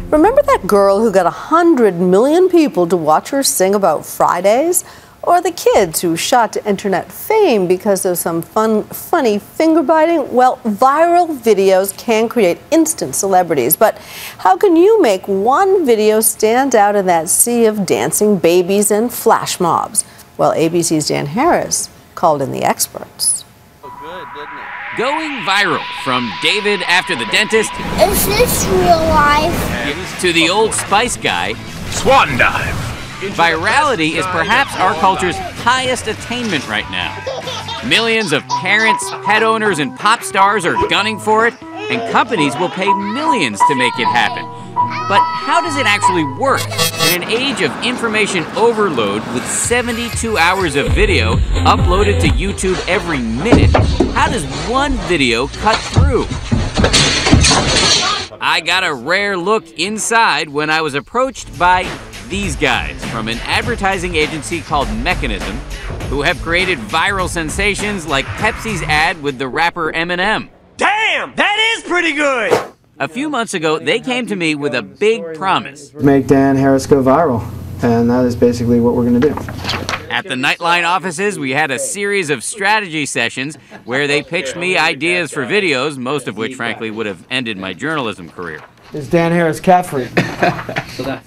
Remember that girl who got 100 million people to watch her sing about Fridays? Or the kids who shot to internet fame because of some funny finger biting? Well, viral videos can create instant celebrities, but how can you make one video stand out in that sea of dancing babies and flash mobs? Well, ABC's Dan Harris called in the experts. Going viral, from David after the dentist Is this real life? to the Old Spice guy, Swan dive. virality is perhaps our culture's highest attainment right now. Millions of parents, pet owners, and pop stars are gunning for it, and companies will pay millions to make it happen. But how does it actually work? In an age of information overload with 72 hours of video uploaded to YouTube every minute, how does one video cut through? I got a rare look inside when I was approached by these guys from an advertising agency called Mechanism, who have created viral sensations like Pepsi's ad with the rapper Eminem. Damn, that is pretty good. A few months ago, they came to me with a big promise. Make Dan Harris go viral, and that is basically what we're going to do. At the Nightline offices, we had a series of strategy sessions where they pitched me ideas for videos, most of which, frankly, would have ended my journalism career. Is Dan Harris cat-free?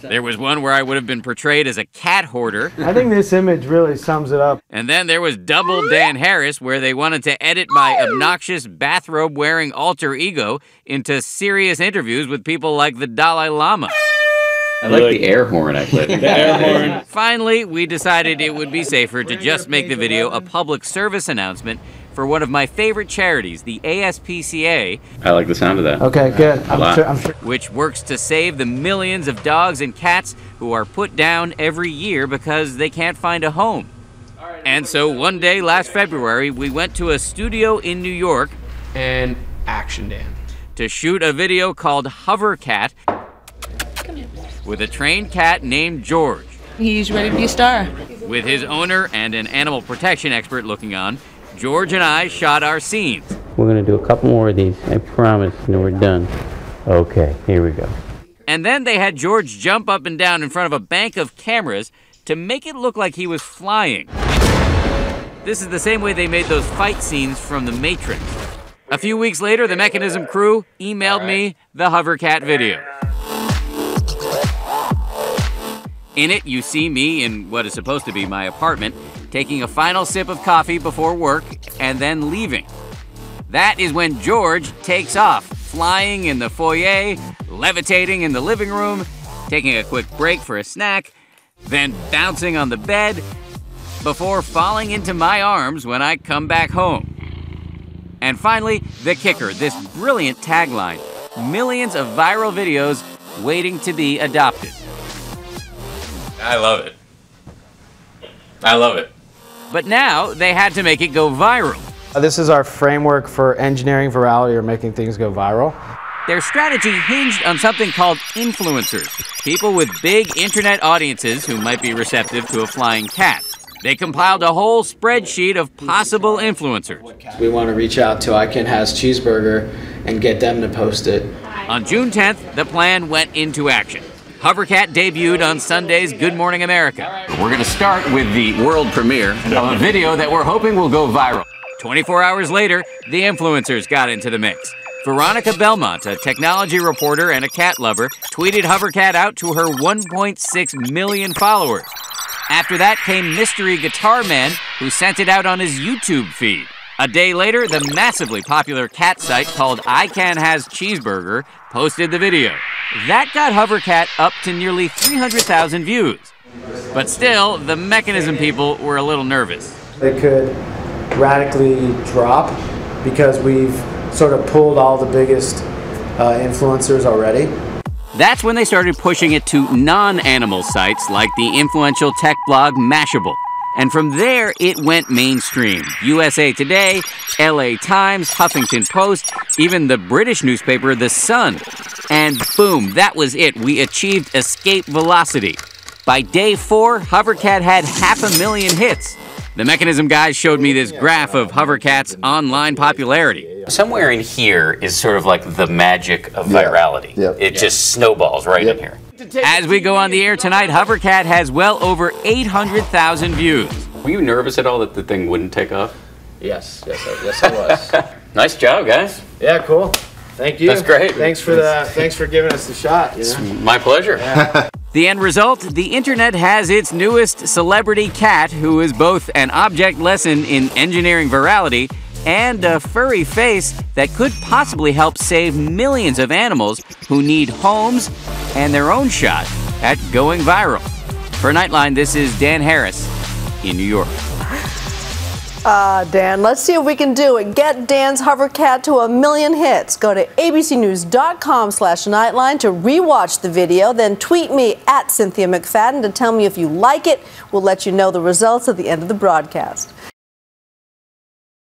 There was one where I would have been portrayed as a cat hoarder. I think this image really sums it up. And then there was Double Dan Harris, where they wanted to edit my obnoxious bathrobe-wearing alter ego into serious interviews with people like the Dalai Lama. I like the air horn, actually. The air horn. Finally, we decided it would be safer to just make the video a public service announcement for one of my favorite charities, the ASPCA. I like the sound of that. Okay, good. I'm sure. Which works to save the millions of dogs and cats who are put down every year because they can't find a home. And so one day last February, we went to a studio in New York and action, Dan, to shoot a video called Hovercat with a trained cat named George. He's ready to be a star. With his owner and an animal protection expert looking on, George and I shot our scenes. We're gonna do a couple more of these, I promise, and then we're done. Okay, here we go. And then they had George jump up and down in front of a bank of cameras to make it look like he was flying. This is the same way they made those fight scenes from The Matrix. A few weeks later, the Mechanism crew emailed me the Hovercat video. In it, you see me in what is supposed to be my apartment, taking a final sip of coffee before work, and then leaving. That is when George takes off, flying in the foyer, levitating in the living room, taking a quick break for a snack, then bouncing on the bed, before falling into my arms when I come back home. And finally, the kicker, this brilliant tagline: millions of viral videos waiting to be adopted. I love it. I love it. But now they had to make it go viral. This is our framework for engineering virality, or making things go viral. Their strategy hinged on something called influencers, people with big internet audiences who might be receptive to a flying cat. They compiled a whole spreadsheet of possible influencers. we want to reach out to I Can Has Cheeseburger and get them to post it. On June 10th, the plan went into action. Hovercat debuted on Sunday's Good Morning America. We're going to start with the world premiere of a video that we're hoping will go viral. 24 hours later, the influencers got into the mix. Veronica Belmont, a technology reporter and a cat lover, tweeted Hovercat out to her 1.6 million followers. After that came Mystery Guitar Man, who sent it out on his YouTube feed. A day later, the massively popular cat site called I Can Has Cheeseburger posted the video. That got Hovercat up to nearly 300,000 views. But still, the Mechanism people were a little nervous. They could radically drop because we've sort of pulled all the biggest influencers already. That's when they started pushing it to non-animal sites like the influential tech blog Mashable. And from there, it went mainstream. USA Today, LA Times, Huffington Post, even the British newspaper The Sun. And boom, that was it. We achieved escape velocity. By day 4, Hovercat had 500,000 hits. The Mechanism guys showed me this graph of Hovercat's online popularity. Somewhere in here is sort of like the magic of virality. It just snowballs right in here. As we go on the air tonight, Hovercat has well over 800,000 views. Were you nervous at all that the thing wouldn't take off? Yes, I was. Nice job, guys. Yeah, cool. Thank you. That's great. Thanks for giving us the shot. You know? My pleasure. The end result, the internet has its newest celebrity cat, who is both an object lesson in engineering virality and a furry face that could possibly help save millions of animals who need homes and their own shot at going viral. For Nightline, this is Dan Harris in New York. Dan, let's see if we can do it. Get Dan's Hovercat to 1 million hits. Go to abcnews.com/Nightline to rewatch the video. Then tweet me at Cynthia McFadden to tell me if you like it. We'll let you know the results at the end of the broadcast.